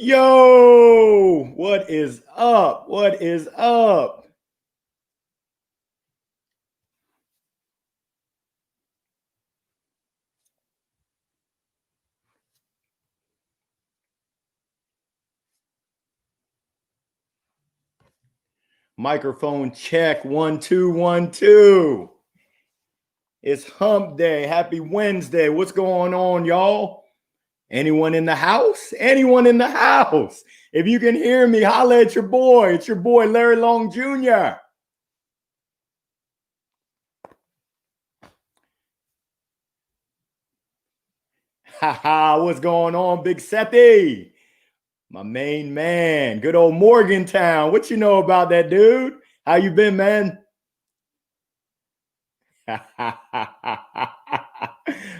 Yo, what is up? What is up? Microphone check 1 2 1 2. It's hump day. Happy Wednesday. What's going on, y'all? Anyone in the house? Anyone in the house? If you can hear me, holla at your boy. It's your boy, Larry Long Jr. Haha, what's going on, Big Seppi? My main man, good old Morgantown. What you know about that, dude? How you been, man?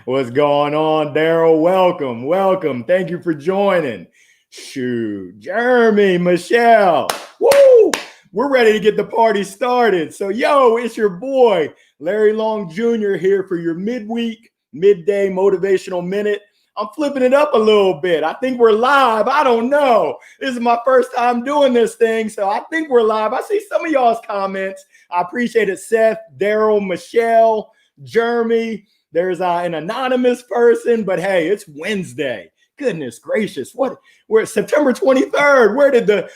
What's going on, Daryl? Welcome, welcome. Thank you for joining. Shoot, Jeremy, Michelle. Woo! We're ready to get the party started. So, yo, it's your boy, Larry Long Jr. here for your midweek, midday motivational minute. I'm flipping it up a little bit. I think we're live. I don't know. This is my first time doing this thing, so I think we're live. I see some of y'all's comments. I appreciate it, Seth, Daryl, Michelle, Jeremy. There's an anonymous person, but hey, it's Wednesday. Goodness gracious, we're September 23rd.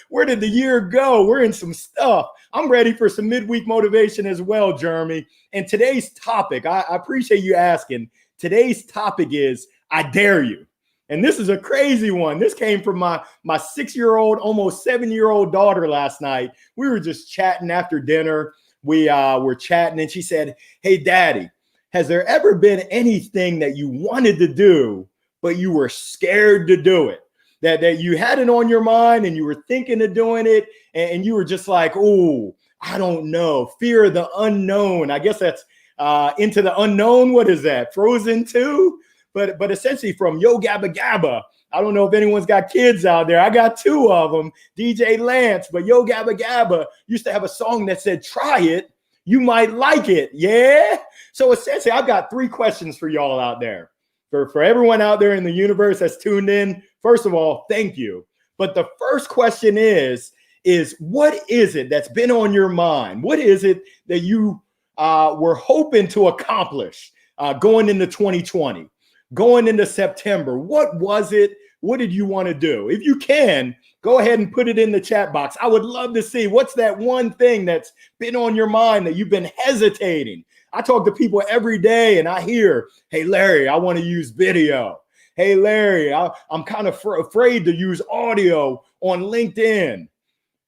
Where did the year go? We're in some stuff. I'm ready for some midweek motivation as well, Jeremy. And today's topic, I appreciate you asking. Today's topic is I dare you. And this is a crazy one. This came from my 6-year-old, almost 7-year-old daughter last night. We were just chatting after dinner. We were chatting and she said, "Hey, Daddy, has there ever been anything that you wanted to do, but you were scared to do it? That you had it on your mind and you were thinking of doing it and you were just like, oh, I don't know. Fear of the unknown." I guess that's Into the Unknown. What is that? Frozen 2? But essentially from Yo Gabba Gabba. I don't know if anyone's got kids out there. I got 2 of them, DJ Lance. But Yo Gabba Gabba used to have a song that said, "Try it, you might like it." Yeah. So essentially, I've got 3 questions for y'all out there. For everyone out there in the universe that's tuned in, first of all, thank you. But the first question is what is it that's been on your mind? What is it that you were hoping to accomplish going into 2020? Going into September, what was it? What did you want to do? If you can, go ahead and put it in the chat box. I would love to see what's that one thing that's been on your mind that you've been hesitating. I talk to people every day and I hear, "Hey, Larry, I want to use video. Hey, Larry, I'm kind of afraid to use audio on LinkedIn."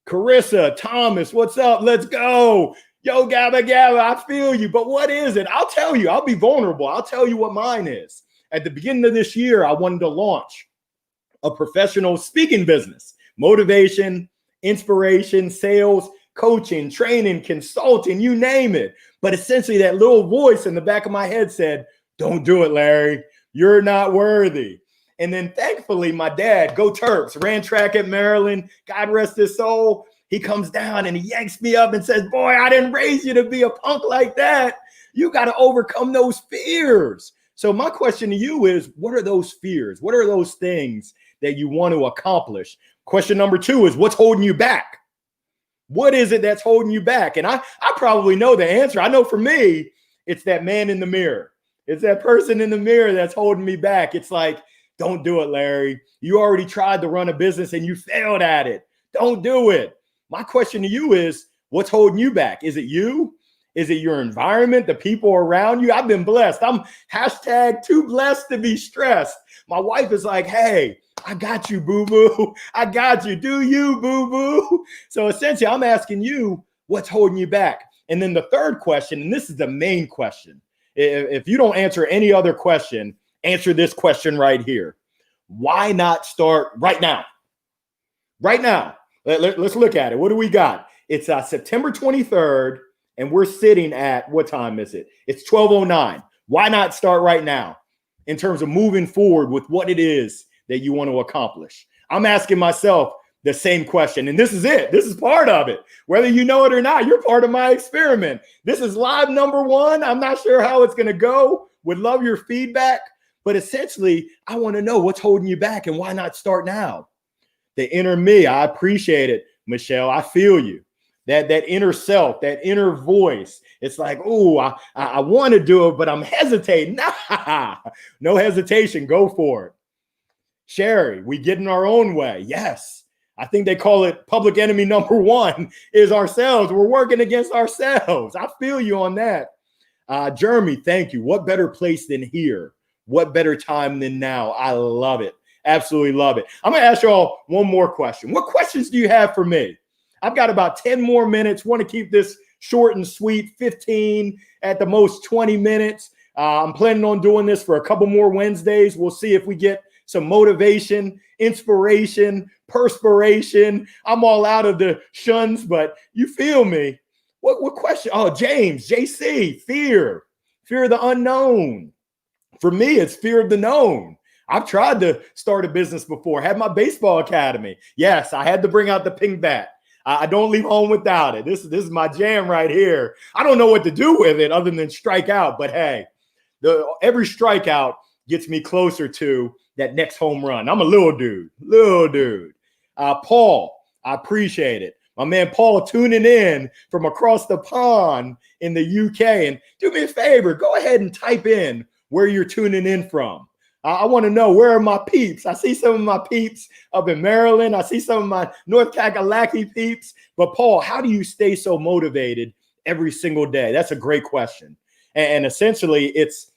Carissa, Thomas, what's up? Let's go. Yo, Gabba Gabba, I feel you. But what is it? I'll tell you. I'll be vulnerable. I'll tell you what mine is. At the beginning of this year, I wanted to launch a professional speaking business. Motivation, inspiration, sales, coaching, training, consulting, you name it. But essentially that little voice in the back of my head said, "Don't do it, Larry. You're not worthy." And then thankfully, my dad, go Terps, ran track at Maryland. God rest his soul. He comes down and he yanks me up and says, "Boy, I didn't raise you to be a punk like that. You got to overcome those fears." So my question to you is, what are those fears? What are those things that you want to accomplish? Question number 2 is, what's holding you back? What is it that's holding you back? And I probably know the answer. I know for me, it's that man in the mirror. It's that person in the mirror that's holding me back. It's like, "Don't do it, Larry. You already tried to run a business and you failed at it. Don't do it." My question to you is, what's holding you back? Is it you? Is it your environment, the people around you? I've been blessed. I'm #too blessed to be stressed. My wife is like, "Hey, I got you, boo-boo. I got you. Do you, boo-boo?" So essentially, I'm asking you, what's holding you back? And then the third question, and this is the main question. If you don't answer any other question, answer this question right here. Why not start right now? Right now. Let's look at it. What do we got? It's September 23rd. And we're sitting at, what time is it? It's 12:09. Why not start right now in terms of moving forward with what it is that you want to accomplish? I'm asking myself the same question. And this is it. This is part of it. Whether you know it or not, you're part of my experiment. This is live number 1. I'm not sure how it's going to go. Would love your feedback. But essentially, I want to know what's holding you back and why not start now? the inner me. I appreciate it, Michelle. I feel you. That inner self, that inner voice. It's like, oh, I want to do it, but I'm hesitating. Nah, no hesitation. Go for it. Sherry, we get in our own way. Yes. I think they call it public enemy number one is ourselves. We're working against ourselves. I feel you on that. Jeremy, thank you. What better place than here? What better time than now? I love it. Absolutely love it. I'm going to ask y'all one more question. What questions do you have for me? I've got about 10 more minutes. Want to keep this short and sweet, 15 at the most 20 minutes. I'm planning on doing this for a couple more Wednesdays. We'll see if we get some motivation, inspiration, perspiration. I'm all out of the shuns, but you feel me. What question? Oh, James, JC, fear of the unknown. For me, it's fear of the known. I've tried to start a business before, had my baseball academy. Yes, I had to bring out the pink bat. I don't leave home without it. This is my jam right here. I don't know what to do with it other than strike out, but hey, every strikeout gets me closer to that next home run. I'm a little dude. Paul, I appreciate it. My man Paul tuning in from across the pond in the UK. And do me a favor, go ahead and type in where you're tuning in from. I want to know, where are my peeps? I see some of my peeps up in Maryland. I see some of my North Kakalaki peeps. But Paul, how do you stay so motivated every single day? That's a great question. And essentially, it's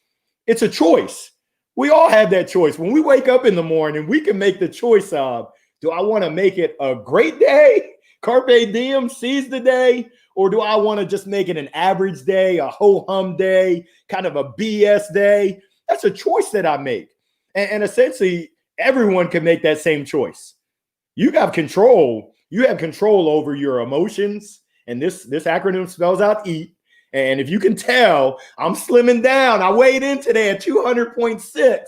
a choice. We all have that choice. When we wake up in the morning, we can make the choice of, do I want to make it a great day? Carpe diem, seize the day? Or do I want to just make it an average day, a ho-hum day, kind of a BS day? That's a choice that I make. And essentially, everyone can make that same choice. You have control. You have control over your emotions. And this acronym spells out EAT. And if you can tell, I'm slimming down. I weighed in today at 200.6.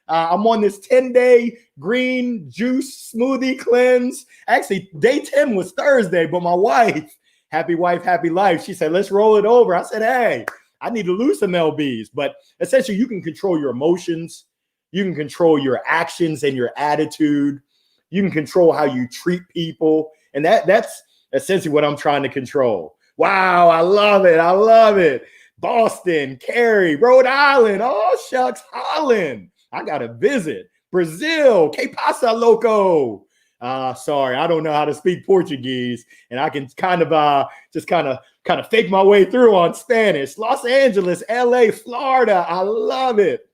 I'm on this 10-day green juice smoothie cleanse. Actually, day 10 was Thursday, but my wife, happy life, she said, let's roll it over. I said, hey, I need to lose some lbs. But essentially, you can control your emotions. You can control your actions and your attitude. You can control how you treat people. And that's essentially what I'm trying to control. Wow, I love it. Boston, Cary, Rhode Island. Oh, shucks, Holland. I got to visit. Brazil, que pasa, loco? Sorry, I don't know how to speak Portuguese, and I can kind of fake my way through on Spanish. Los Angeles, LA, Florida. I love it.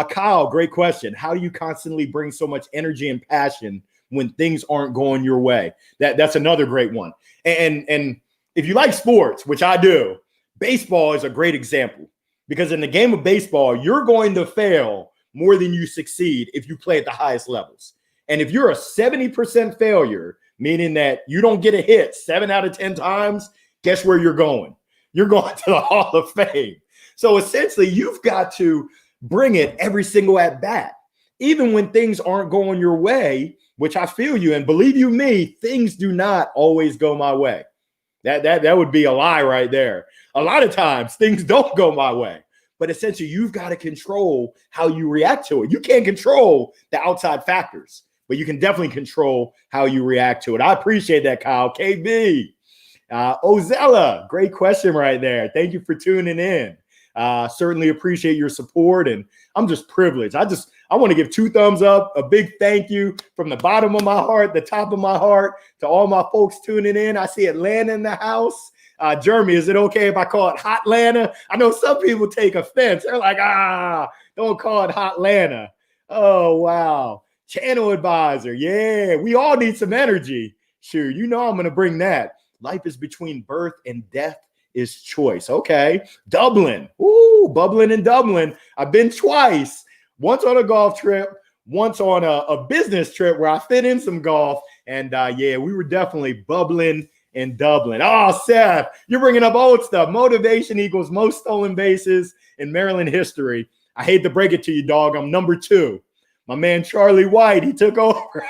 Kyle, great question. How do you constantly bring so much energy and passion when things aren't going your way? That's another great one. And if you like sports, which I do, baseball is a great example, because in the game of baseball, you're going to fail more than you succeed if you play at the highest levels. And if you're a 70% failure, meaning that you don't get a hit 7 out of 10 times, guess where you're going? You're going to the Hall of Fame. So essentially, you've got to bring it every single at bat, even when things aren't going your way, which I feel you. And believe you me, things do not always go my way. That would be a lie right there. A lot of times things don't go my way, but essentially you've got to control how you react to it. You can't control the outside factors, but you can definitely control how you react to it. I appreciate that, Kyle. KB, Ozella, great question right there. Thank you for tuning in. Certainly appreciate your support, and I'm just privileged. I want to give 2 thumbs up, a big thank you from the bottom of my heart, the top of my heart, to all my folks tuning in. I see Atlanta in the house. Jeremy, is it okay if I call it Hotlanta? I know some people take offense. They're like, don't call it Hotlanta. Oh, wow. Channel advisor. Yeah, we all need some energy. Sure, you know I'm going to bring that. Life is between birth and death is choice. Okay. Dublin. Ooh, bubbling in Dublin. I've been twice. Once on a golf trip, once on a business trip where I fit in some golf. And yeah, we were definitely bubbling in Dublin. Oh, Seth, you're bringing up old stuff. Motivation equals most stolen bases in Maryland history. I hate to break it to you, dog. I'm number 2. My man, Charlie White, he took over.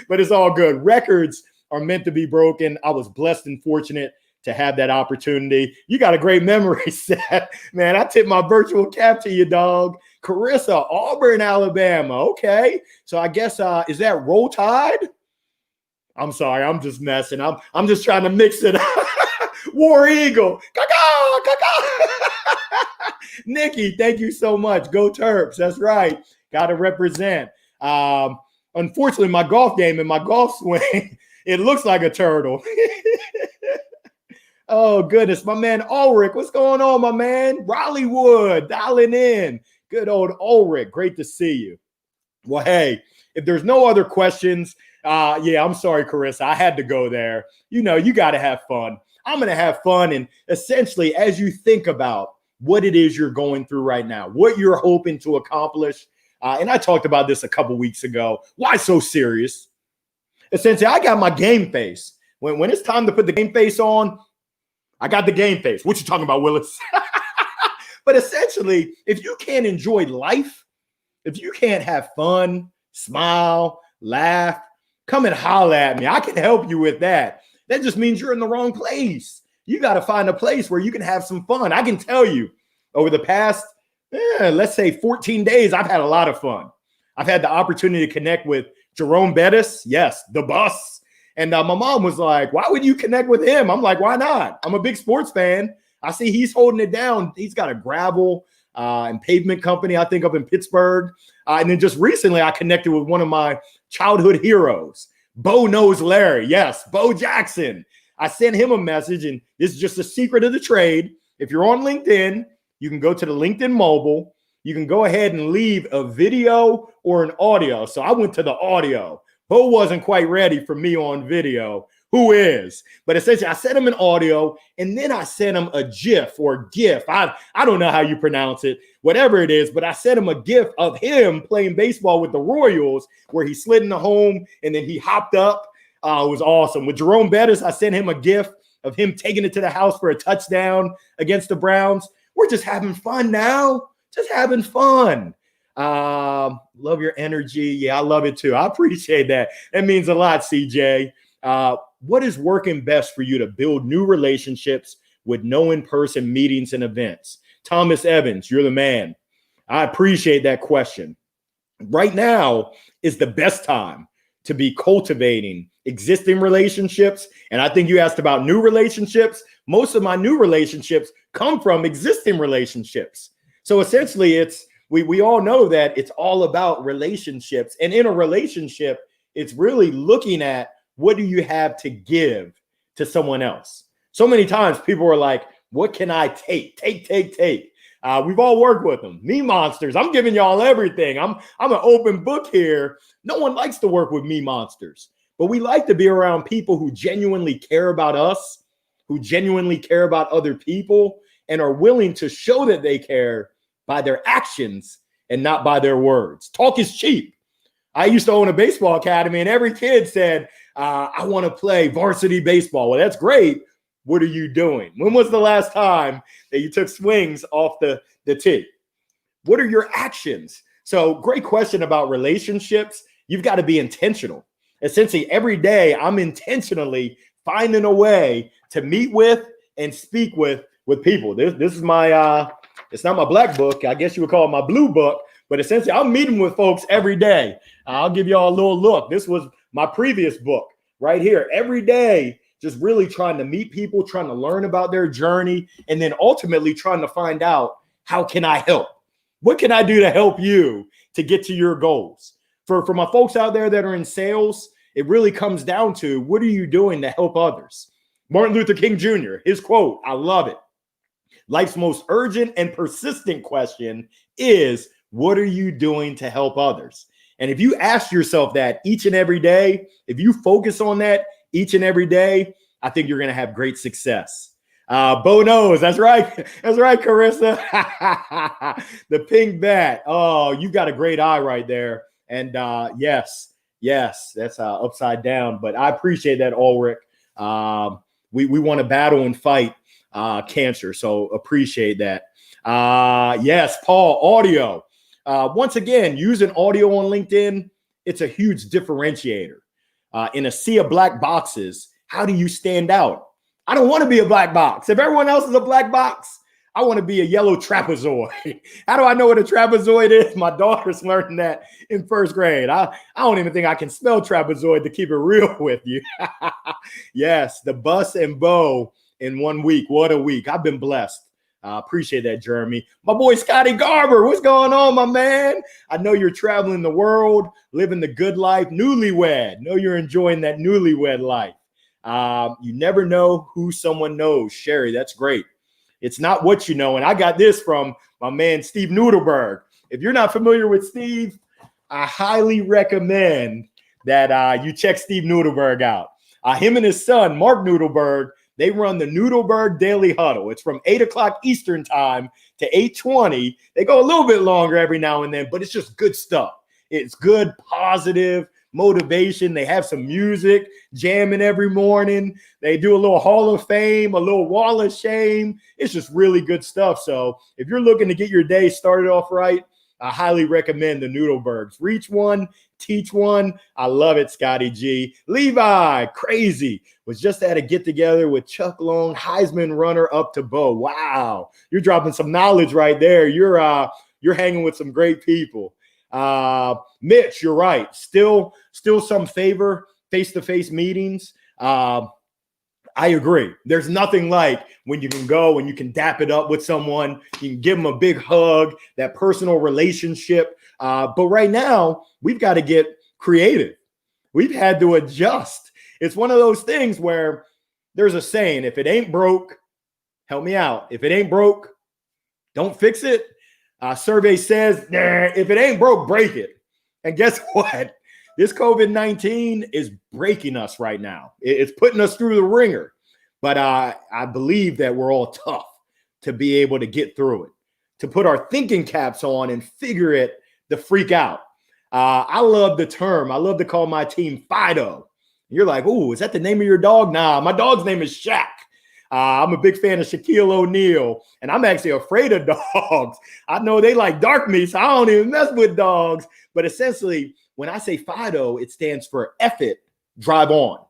But it's all good. Records are meant to be broken. I was blessed and fortunate to have that opportunity. You got a great memory, Seth. Man, I tip my virtual cap to you, dog. Carissa, Auburn, Alabama. Okay. So I guess, is that Roll Tide? I'm sorry. I'm just messing. I'm just trying to mix it up. War Eagle. Caca, caca. Nikki, thank you so much. Go Terps. That's right. Got to represent. Unfortunately, my golf game and my golf swing, it looks like a turtle. Oh, goodness. My man Ulrich, what's going on, my man? Raleighwood, dialing in. Good old Ulrich. Great to see you. Well, hey, if there's no other questions, yeah, I'm sorry, Carissa. I had to go there. You know, you got to have fun. I'm going to have fun. And essentially, as you think about what it is you're going through right now, what you're hoping to accomplish, and I talked about this a couple weeks ago. Why so serious? Essentially, I got my game face. When it's time to put the game face on, I got the game face. What you talking about, Willis? But essentially, if you can't enjoy life, if you can't have fun, smile, laugh, come and holler at me. I can help you with that. That just means you're in the wrong place. You got to find a place where you can have some fun. I can tell you over the past, let's say 14 days, I've had a lot of fun. I've had the opportunity to connect with Jerome Bettis. Yes, the bus. And my mom was like, why would you connect with him? I'm like, why not? I'm a big sports fan. I see he's holding it down. He's got a gravel and pavement company, I think, up in Pittsburgh. And then just recently, I connected with one of my childhood heroes, Bo Knows Larry. Yes, Bo Jackson. I sent him a message, and this is just a secret of the trade. If you're on LinkedIn, you can go to the LinkedIn mobile. You can go ahead and leave a video or an audio. So I went to the audio. Bo wasn't quite ready for me on video. Who is? But essentially, I sent him an audio, and then I sent him a GIF or GIF. I don't know how you pronounce it, whatever it is, but I sent him a GIF of him playing baseball with the Royals, where he slid in the home, and then he hopped up. It was awesome. With Jerome Bettis, I sent him a GIF of him taking it to the house for a touchdown against the Browns. We're just having fun now. Just having fun. Love your energy. Yeah, I love it too. I appreciate that. That means a lot, CJ. What is working best for you to build new relationships with no in-person meetings and events? Thomas Evans, you're the man. I appreciate that question. Right now is the best time to be cultivating existing relationships. And I think you asked about new relationships. Most of my new relationships come from existing relationships. So essentially, we all know that it's all about relationships. And in a relationship, it's really looking at what do you have to give to someone else. So many times people are like, what can I take? Take. We've all worked with them. Me monsters. I'm giving y'all everything. I'm an open book here. No one likes to work with me monsters, but we like to be around people who genuinely care about us, who genuinely care about other people, and are willing to show that they care by their actions and not by their words. Talk is cheap. I used to own a baseball academy, and every kid said, I want to play varsity baseball. Well, that's great. What are you doing? When was the last time that you took swings off the tee? What are your actions? So great question about relationships. You've got to be intentional. Essentially, every day I'm intentionally finding a way to meet with and speak with people. This is my, it's not my black book. I guess you would call it my blue book. But essentially, I'm meeting with folks every day. I'll give y'all a little look. This was my previous book right here. Every day, just really trying to meet people, trying to learn about their journey, and then ultimately trying to find out, how can I help? What can I do to help you to get to your goals? For my folks out there that are in sales, it really comes down to, what are you doing to help others? Martin Luther King Jr., his quote, I love it. Life's most urgent and persistent question is, what are you doing to help others? And if you ask yourself that each and every day, if you focus on that each and every day, I think you're going to have great success. Bo knows. That's right. That's right, Carissa. The pink bat. Oh, you got a great eye right there. And yes, that's upside down. But I appreciate that, Ulrich. We want to battle and fight cancer. So appreciate that. Yes, Paul, audio. Once again, using audio on LinkedIn, it's a huge differentiator. In a sea of black boxes, how do you stand out? I don't want to be a black box. If everyone else is a black box, I want to be a yellow trapezoid. How do I know what a trapezoid is? My daughter's learning that in first grade. I don't even think I can spell trapezoid, to keep it real with you. Yes, the bus and bow in 1 week. What a week. I've been blessed. I appreciate that, Jeremy. My boy, Scotty Garber. What's going on, my man? I know you're traveling the world, living the good life, newlywed. Know you're enjoying that newlywed life. You never know who someone knows. Sherry, that's great. It's not what you know. And I got this from my man, Steve Nudelberg. If you're not familiar with Steve, I highly recommend that you check Steve Nudelberg out. Him and his son, Mark Nudelberg, they run the Nudelberg Daily Huddle. It's from 8 o'clock Eastern time to 8:20. They go a little bit longer every now and then, but it's just good stuff. It's good, positive motivation. They have some music, jamming every morning. They do a little Hall of Fame, a little Wall of Shame. It's just really good stuff. So if you're looking to get your day started off right, I highly recommend the Nudelbergs. Reach one, teach one. I love it, Scotty G. Levi, crazy. Was just at a get-together with Chuck Long, Heisman runner up to Bo. Wow. You're dropping some knowledge right there. You're hanging with some great people. Mitch, you're right. Still some favor face-to-face meetings. I agree. There's nothing like when you can go and you can dap it up with someone. You can give them a big hug, that personal relationship. But right now, we've got to get creative. We've had to adjust. It's one of those things where there's a saying, if it ain't broke, help me out. If it ain't broke, don't fix it. Survey says, if it ain't broke, break it. And guess what? This COVID-19 is breaking us right now. It's putting us through the ringer. But I believe that we're all tough to be able to get through it, to put our thinking caps on and figure it the freak out. I love the term. I love to call my team Fido. You're like, ooh, is that the name of your dog? Nah, my dog's name is Shaq. I'm a big fan of Shaquille O'Neal, and I'm actually afraid of dogs. I know they like dark meat, so I don't even mess with dogs. But essentially, when I say Fido, it stands for F it, drive on.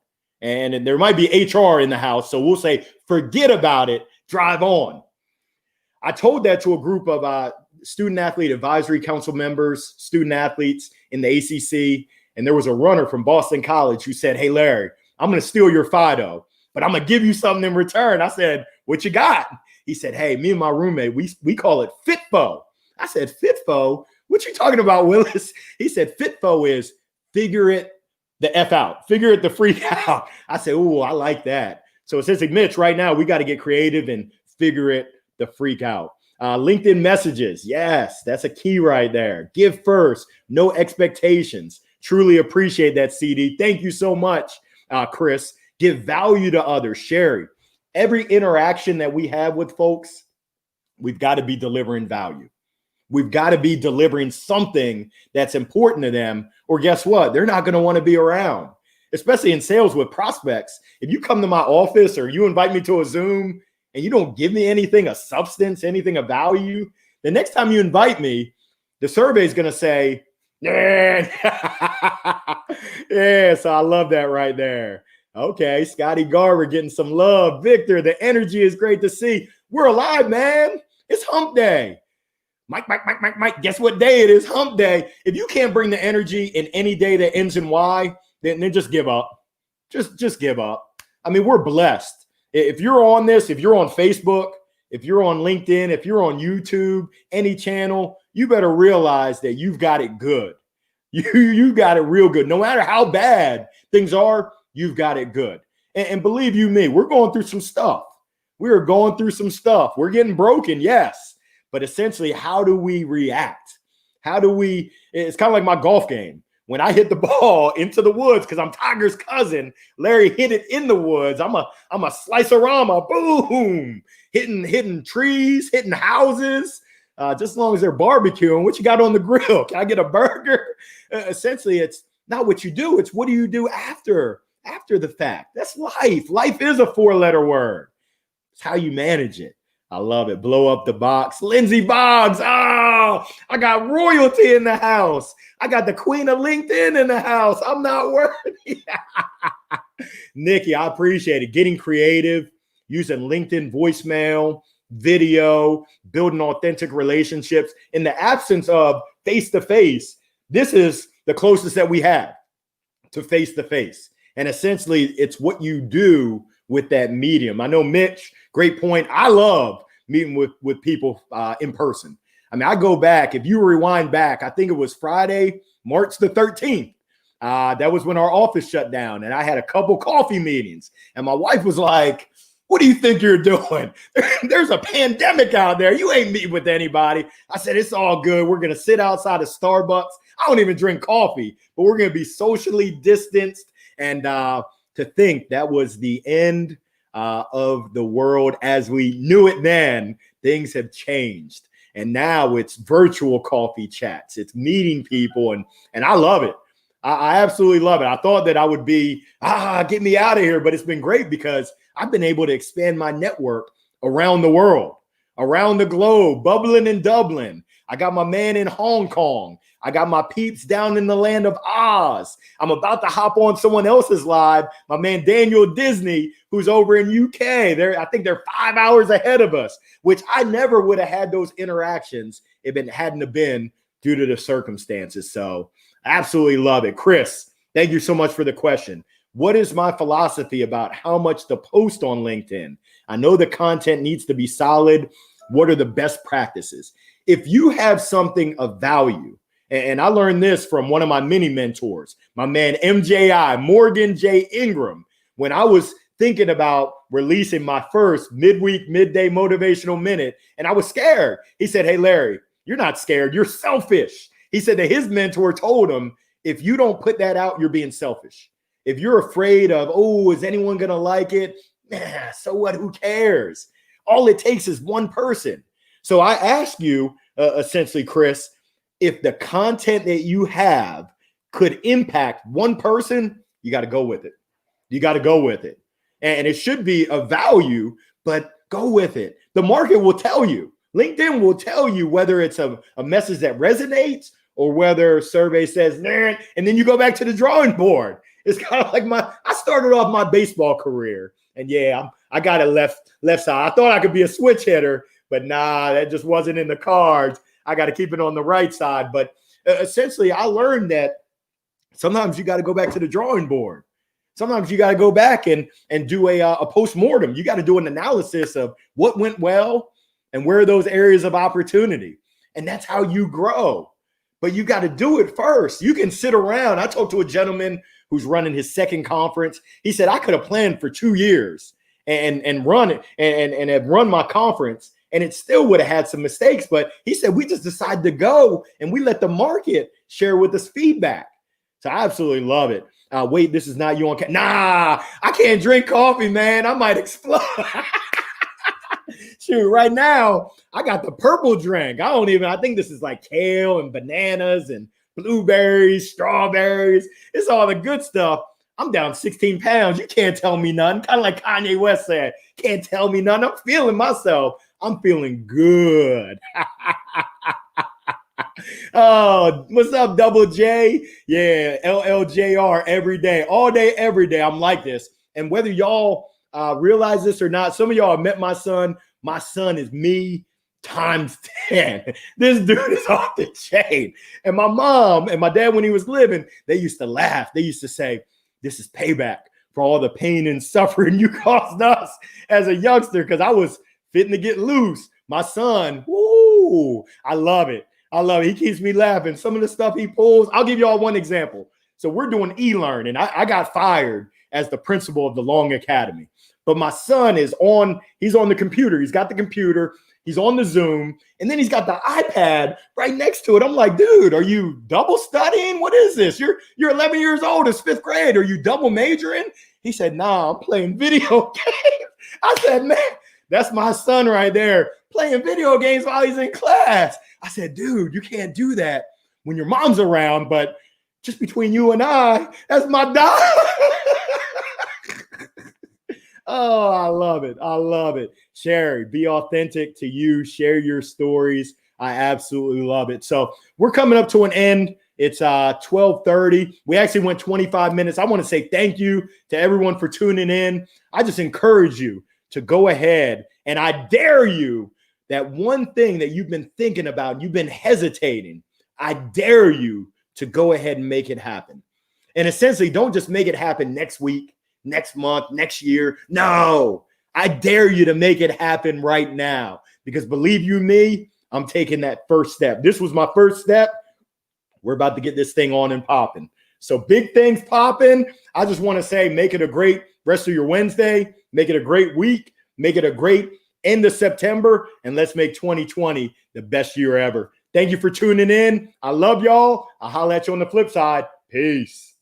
And there might be HR in the house, so we'll say forget about it, drive on. I told that to a group of student athlete advisory council members, student athletes in the ACC, and there was a runner from Boston College who said, hey, Larry, I'm going to steal your Fido, but I'm going to give you something in return. I said, what you got? He said, hey, me and my roommate, we call it FitFo. I said, FitFo? What you talking about, Willis? He said, FitFo is figure it the F out, figure it the freak out. I said, ooh, I like that. So essentially, Mitch, right now, we got to get creative and figure it the freak out. LinkedIn messages. Yes, that's a key right there. Give first, no expectations. Truly appreciate that, CD. Thank you so much, Chris. Give value to others. Sherry, every interaction that we have with folks, we've got to be delivering value. We've got to be delivering something that's important to them, or guess what? They're not going to want to be around, especially in sales with prospects. If you come to my office or you invite me to a Zoom and you don't give me anything of substance, anything of value, the next time you invite me, the survey is going to say, yeah. Yeah, so I love that right there. Okay, Scotty Garber getting some love. Victor, the energy is great to see. We're alive, man. It's hump day. Mike, guess what day it is? Hump day. If you can't bring the energy in any day that ends in Y, then just give up. Just give up. I mean, we're blessed. If you're on this, if you're on Facebook, if you're on LinkedIn, if you're on YouTube, any channel, you better realize that you've got it good. You got it real good. No matter how bad things are, you've got it good. And believe you me, we're going through some stuff. We are going through some stuff. We're getting broken, yes. But essentially, how do we react? It's kind of like my golf game. When I hit the ball into the woods, because I'm Tiger's cousin, Larry hit it in the woods. I'm a slice-a-rama, boom, hitting trees, hitting houses. Just as long as they're barbecuing, what you got on the grill? Can I get a burger? Essentially, it's not what you do. It's what do you do after the fact. That's life. Life is a 4-letter word. It's how you manage it. I love it. Blow up the box. Lindsay Boggs. Oh, I got royalty in the house. I got the queen of LinkedIn in the house. I'm not worthy. Nikki, I appreciate it. Getting creative, using LinkedIn voicemail, video, building authentic relationships. In the absence of face-to-face, this is the closest that we have to face-to-face. And essentially, it's what you do with that medium. I know, Mitch, great point. I love meeting with people in person. I mean, I go back, if you rewind back, I think it was Friday, March the 13th. That was when our office shut down, and I had a couple coffee meetings. And my wife was like, what do you think you're doing? There's a pandemic out there. You ain't meeting with anybody. I said, it's all good. We're going to sit outside of Starbucks. I don't even drink coffee, but we're going to be socially distanced. And to think that was the end of the world as we knew it then, things have changed. And now it's virtual coffee chats. It's meeting people. And I love it. I absolutely love it. I thought that I would be, get me out of here. But it's been great because I've been able to expand my network around the world, around the globe, bubbling in Dublin. I got my man in Hong Kong. I got my peeps down in the land of Oz. I'm about to hop on someone else's live, my man Daniel Disney, who's over in UK. I think they're 5 hours ahead of us, which I never would have had those interactions if it hadn't have been due to the circumstances. So I absolutely love it. Chris, thank you so much for the question. What is my philosophy about how much to post on LinkedIn? I know the content needs to be solid. What are the best practices? If you have something of value, and I learned this from one of my many mentors, my man MJI, Morgan J. Ingram, when I was thinking about releasing my first midweek, midday motivational minute, and I was scared. He said, hey, Larry, you're not scared. You're selfish. He said that his mentor told him, if you don't put that out, you're being selfish. If you're afraid of, is anyone going to like it? So what? Who cares? All it takes is one person. So I ask you, essentially, Chris, if the content that you have could impact one person, you got to go with it. You got to go with it. And it should be of value, but go with it. The market will tell you. LinkedIn will tell you whether it's a message that resonates or whether a survey says, nah, and then you go back to the drawing board. It's kind of like I started off my baseball career, and I got it left side. I thought I could be a switch hitter, but nah, that just wasn't in the cards. I got to keep it on the right side. But essentially, I learned that sometimes you got to go back to the drawing board. Sometimes you got to go back and do a post-mortem. You got to do an analysis of what went well and where are those areas of opportunity. And that's how you grow. But you got to do it first. You can sit around. I talked to a gentleman who's running his second conference. He said, I could have planned for 2 years and run it and have run my conference, and it still would have had some mistakes. But he said, we just decided to go and we let the market share with us feedback. So I absolutely love it. Wait, this is not you on. Nah, I can't drink coffee, man. I might explode. Shoot, right now, I got the purple drink. I think this is like kale and bananas and blueberries, strawberries. It's all the good stuff. I'm down 16 pounds. You can't tell me nothing. Kind of like Kanye West said, can't tell me nothing. I'm feeling myself. I'm feeling good. Oh, what's up, Double J? Yeah, LLJR every day, all day, every day. I'm like this. And whether y'all realize this or not, some of y'all have met my son. My son is me times 10. This dude is off the chain. And my mom and my dad, when he was living, they used to laugh. They used to say, this is payback for all the pain and suffering you caused us as a youngster, because I was fitting to get loose. My son, woo, I love it. I love it. He keeps me laughing. Some of the stuff he pulls, I'll give you all one example. So we're doing e-learning. I got fired as the principal of the Long Academy. But my son he's on the computer. He's got the computer. He's on the Zoom. And then he's got the iPad right next to it. I'm like, dude, are you double studying? What is this? You're 11 years old. It's 5th grade. Are you double majoring? He said, nah, I'm playing video games. I said, man, that's my son right there playing video games while he's in class. I said, dude, you can't do that when your mom's around, but just between you and I, that's my dog. Oh, I love it. I love it. Sherry, be authentic to you. Share your stories. I absolutely love it. So we're coming up to an end. It's 12:30. We actually went 25 minutes. I want to say thank you to everyone for tuning in. I just encourage you to go ahead And I dare you, that one thing that you've been thinking about, you've been hesitating, I dare you to go ahead and make it happen. And essentially, don't just make it happen next week, next month, next year. No, I dare you to make it happen right now. Because believe you me, I'm taking that first step. This was my first step. We're about to get this thing on and popping. So big things popping. I just want to say, make it a great rest of your Wednesday. Make it a great week. Make it a great end of September. And let's make 2020 the best year ever. Thank you for tuning in. I love y'all. I'll holler at you on the flip side. Peace.